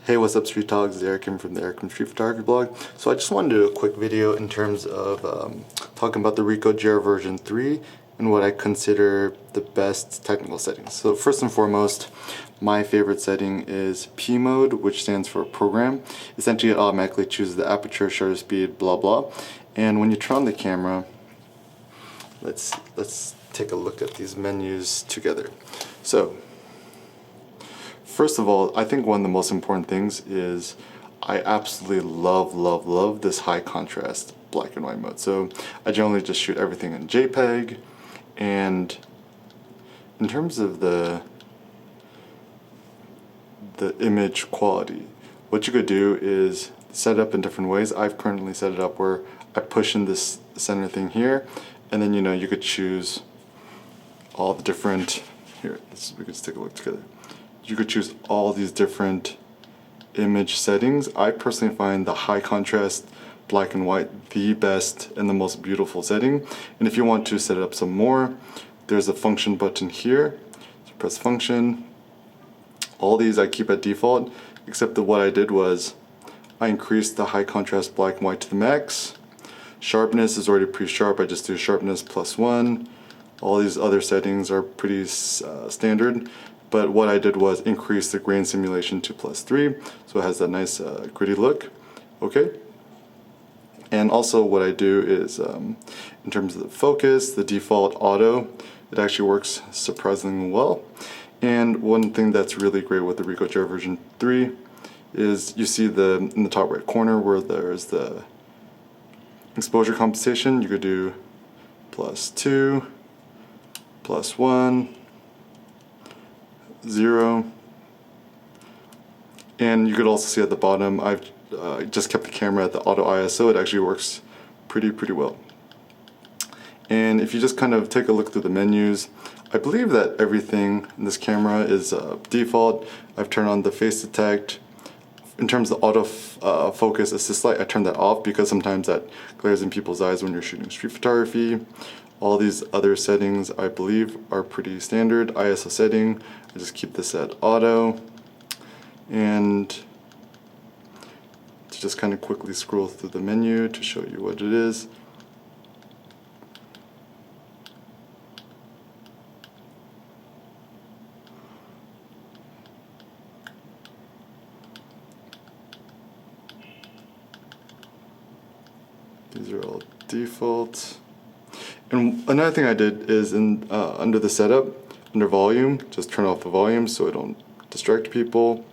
Hey, what's up, Street Talks? It's Eric from the Eric from Street Photography blog. So I just wanted to do a quick video in terms of talking about the RICOH JR version 3 and what I consider the best technical settings. So first and foremost, my favorite setting is P mode, which stands for program. Essentially, it automatically chooses the aperture, shutter speed, blah blah. And when you turn on the camera, let's take a look at these menus together. So first of all, I think one of the most important things is I absolutely love this high contrast black and white mode. So I generally just shoot everything in JPEG, and in terms of the image quality, what you could do is set it up in different ways. I've currently set it up where I push in this center thing here, and then you could choose all the different, we could just take a look together. You could choose all these different image settings. I personally find the high contrast black and white the best and the most beautiful setting. And if you want to set it up some more, there's a function button here. So press function. All these I keep at default, except that what I did was I increased the high contrast black and white to the max. Sharpness is already pre-sharp. I just do sharpness +1. All these other settings are pretty standard. But what I did was increase the grain simulation to +3, so it has that nice gritty look. Okay. And also what I do is, in terms of the focus, the default auto, it actually works surprisingly well. And one thing that's really great with the RICOH JR version 3 is you see in the top right corner where there's the exposure compensation. You could do +2, +1, 0, and you could also see at the bottom I've just kept the camera at the auto ISO. It actually works pretty well. And if you just kind of take a look through the menus, I believe that everything in this camera is default. I've turned on the face detect. In terms of auto focus assist light, I turned that off because sometimes that glares in people's eyes when you're shooting street photography. All these other settings I believe are pretty standard. ISO setting, I just keep this at auto. And to just kind of quickly scroll through the menu to show you what it is. These are all default. And another thing I did is under the setup, under volume, just turn off the volume so it don't distract people.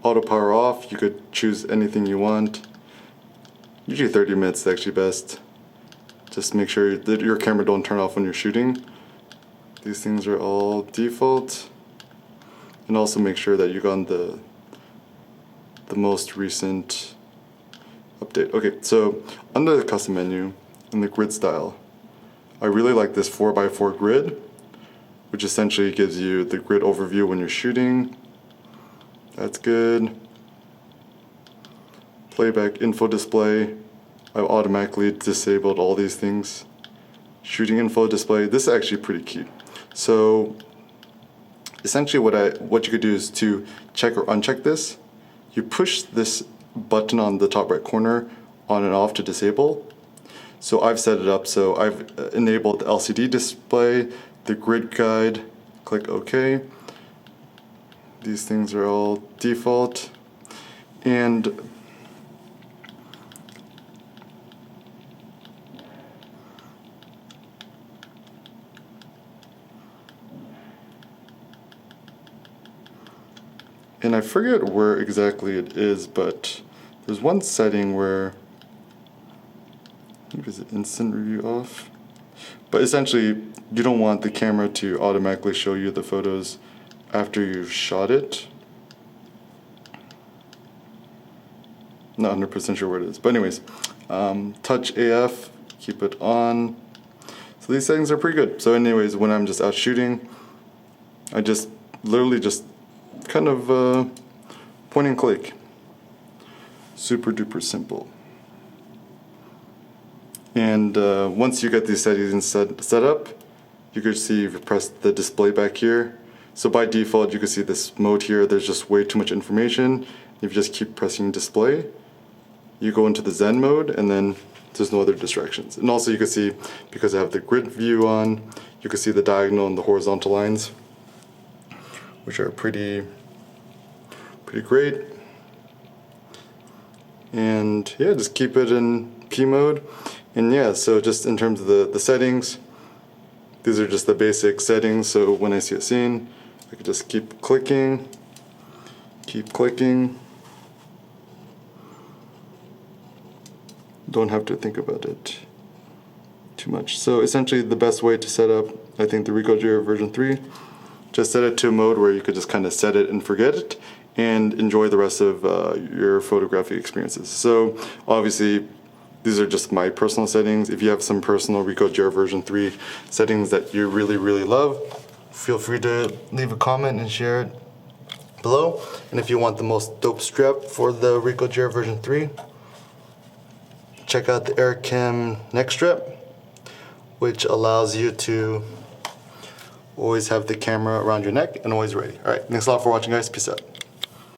Auto power off, you could choose anything you want. Usually 30 minutes is actually best. Just make sure that your camera don't turn off when you're shooting. These things are all default. And also make sure that you got on the most recent update. Okay, so under the custom menu in the grid style, I really like this 4x4 grid, which essentially gives you the grid overview when you're shooting. That's good. Playback info display, I've automatically disabled all these things. Shooting info display, this is actually pretty key. So essentially what you could do is to check or uncheck this. You push this button on the top right corner on and off to disable. So I've set it up so I've enabled the LCD display, the grid guide, click OK. These things are all default. And I forget where exactly it is, but there's one setting where, maybe it's instant review off. But essentially, you don't want the camera to automatically show you the photos after you've shot it. Not 100% sure where it is. But anyways, touch AF, keep it on. So these settings are pretty good. So anyways, when I'm just out shooting, I just literally just kind of point and click. Super duper simple. And once you get these settings set up, you could see if you press the display back here, So by default, you can see this mode here, there's just way too much information. If you just keep pressing display, you go into the Zen mode, and then there's no other distractions. And also you can see, because I have the grid view on, you can see the diagonal and the horizontal lines, which are pretty great. And yeah, just keep it in P mode. And yeah, so just in terms of the settings, these are just the basic settings. So when I see a scene, I can just keep clicking. Don't have to think about it too much. So essentially the best way to set up, I think, the RICOH version 3, just set it to a mode where you could just kind of set it and forget it and enjoy the rest of your photographic experiences. So obviously these are just my personal settings. If you have some personal RICOH version 3 settings that you really love, feel free to leave a comment and share it below. And if you want the most dope strap for the RICOH version 3, check out the AirCam neck strap, which allows you to always have the camera around your neck and always ready. All right, thanks a lot for watching, guys. Peace out.